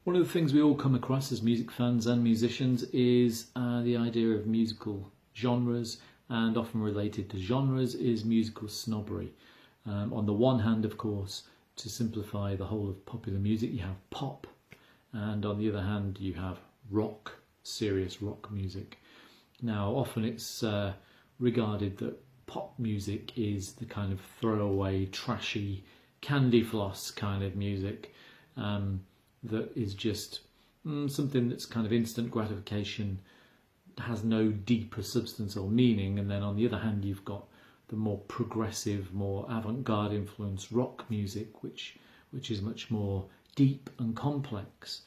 One of the things we all come across as music fans and musicians is the idea of musical genres, and often related to genres is musical snobbery. On the one hand, of course, to simplify the whole of popular music, you have pop, and on the other hand you have rock, serious rock music. Now often it's regarded that pop music is the kind of throwaway, trashy, candy floss kind of music that is just something that's kind of instant gratification, has no deeper substance or meaning. And then on the other hand you've got the more progressive, more avant-garde influenced rock music, which is much more deep and complex.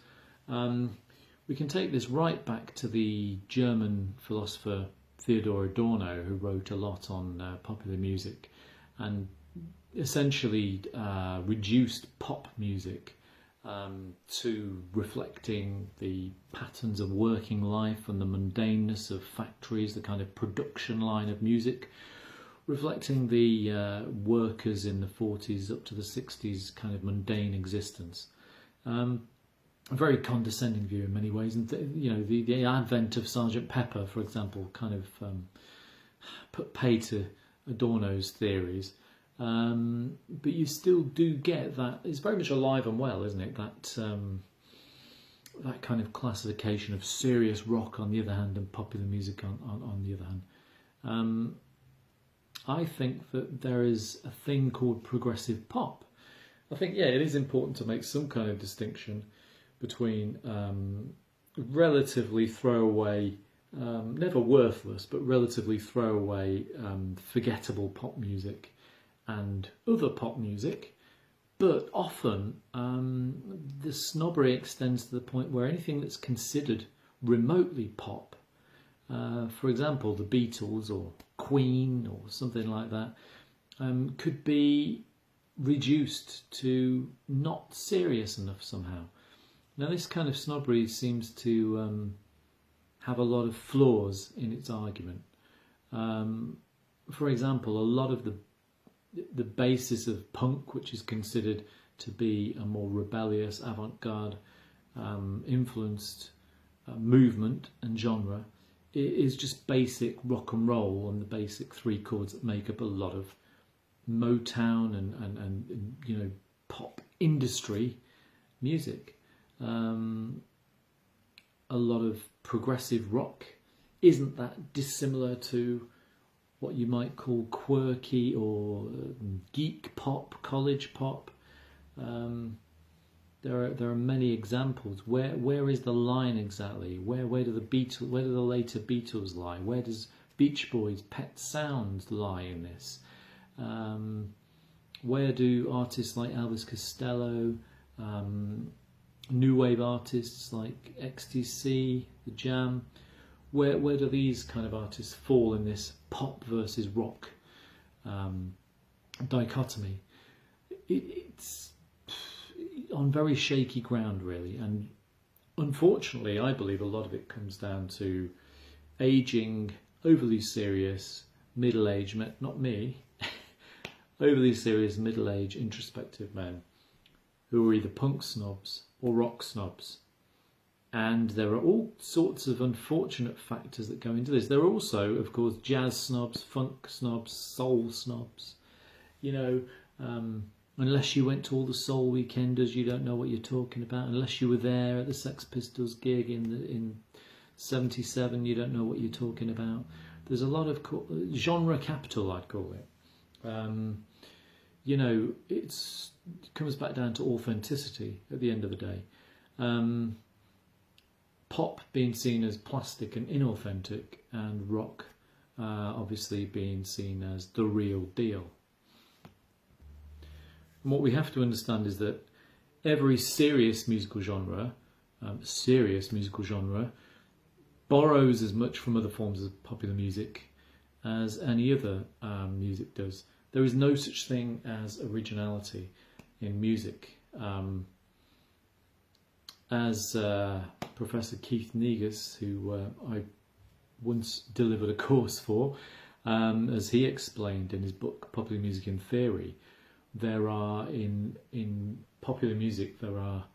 We can take this right back to the German philosopher Theodor Adorno, who wrote a lot on popular music and essentially reduced pop music to reflecting the patterns of working life and the mundaneness of factories, the kind of production line of music, reflecting the workers in the 40s up to the 60s kind of mundane existence. A very condescending view in many ways, and the advent of Sergeant Pepper, for example, kind of put pay to Adorno's theories. But you still do get that. It's very much alive and well, isn't it? That kind of classification of serious rock on the other hand and popular music on the other hand. I think that there is a thing called progressive pop. I think, it is important to make some kind of distinction between relatively throwaway, never worthless, but relatively throwaway, forgettable pop music and other pop music. But often the snobbery extends to the point where anything that's considered remotely pop, for example the Beatles or Queen or something like that, could be reduced to not serious enough somehow. Now this kind of snobbery seems to have a lot of flaws in its argument. For example, a lot of the basis of punk, which is considered to be a more rebellious, avant-garde influenced movement and genre, is just basic rock and roll and the basic three chords that make up a lot of Motown and pop industry music. A lot of progressive rock isn't that dissimilar to what you might call quirky or geek pop, college pop. There are many examples. Where is the line exactly? Where do the later Beatles lie? Where does Beach Boys' Pet Sounds lie in this? Where do artists like Elvis Costello, new wave artists like XTC, The Jam, where do these kind of artists fall in this pop versus rock dichotomy? It's on very shaky ground, really, and unfortunately I believe a lot of it comes down to aging, overly serious, middle-aged men, not me, overly serious, middle-aged, introspective men who are either punk snobs or rock snobs. And there are all sorts of unfortunate factors that go into this. There are also, of course, jazz snobs, funk snobs, soul snobs. Unless you went to all the soul weekenders, you don't know what you're talking about. Unless you were there at the Sex Pistols gig in '77, you don't know what you're talking about. There's a lot of genre capital, I'd call it. It comes back down to authenticity at the end of the day. Pop being seen as plastic and inauthentic, and rock obviously being seen as the real deal. And what we have to understand is that every serious musical genre borrows as much from other forms of popular music as any other music does. There is no such thing as originality in music. As Professor Keith Negus, who I once delivered a course for, as he explained in his book Popular Music in Theory, there are in popular music there are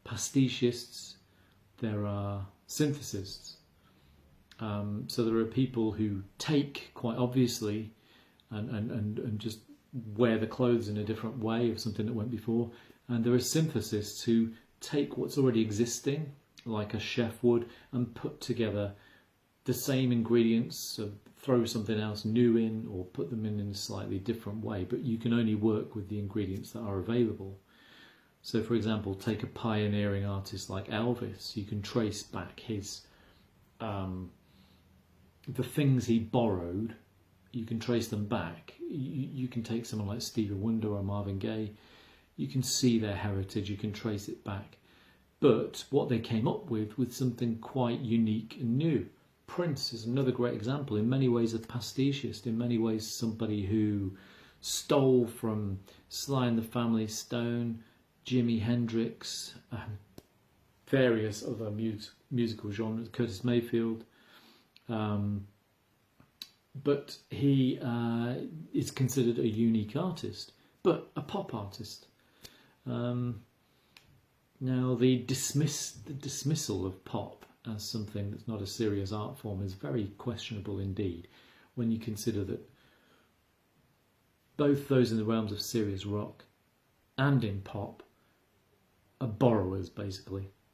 pastichists, there are synthesists. So there are people who take, quite obviously, and just wear the clothes in a different way of something that went before. And there are synthesists who take what's already existing, like a chef would, and put together the same ingredients, so throw something else new in, or put them in a slightly different way, but you can only work with the ingredients that are available. So for example, take a pioneering artist like Elvis. You can trace back his the things he borrowed, you can trace them back. You can take someone like Stevie Wonder or Marvin Gaye, you can see their heritage, you can trace it back. But what they came up with something quite unique and new. Prince is another great example, in many ways a pastichist, in many ways somebody who stole from Sly and the Family Stone, Jimi Hendrix, various other musical genres, Curtis Mayfield. But he is considered a unique artist, but a pop artist. Now the dismissal of pop as something that's not a serious art form is very questionable indeed, when you consider that both those in the realms of serious rock and in pop are borrowers, basically.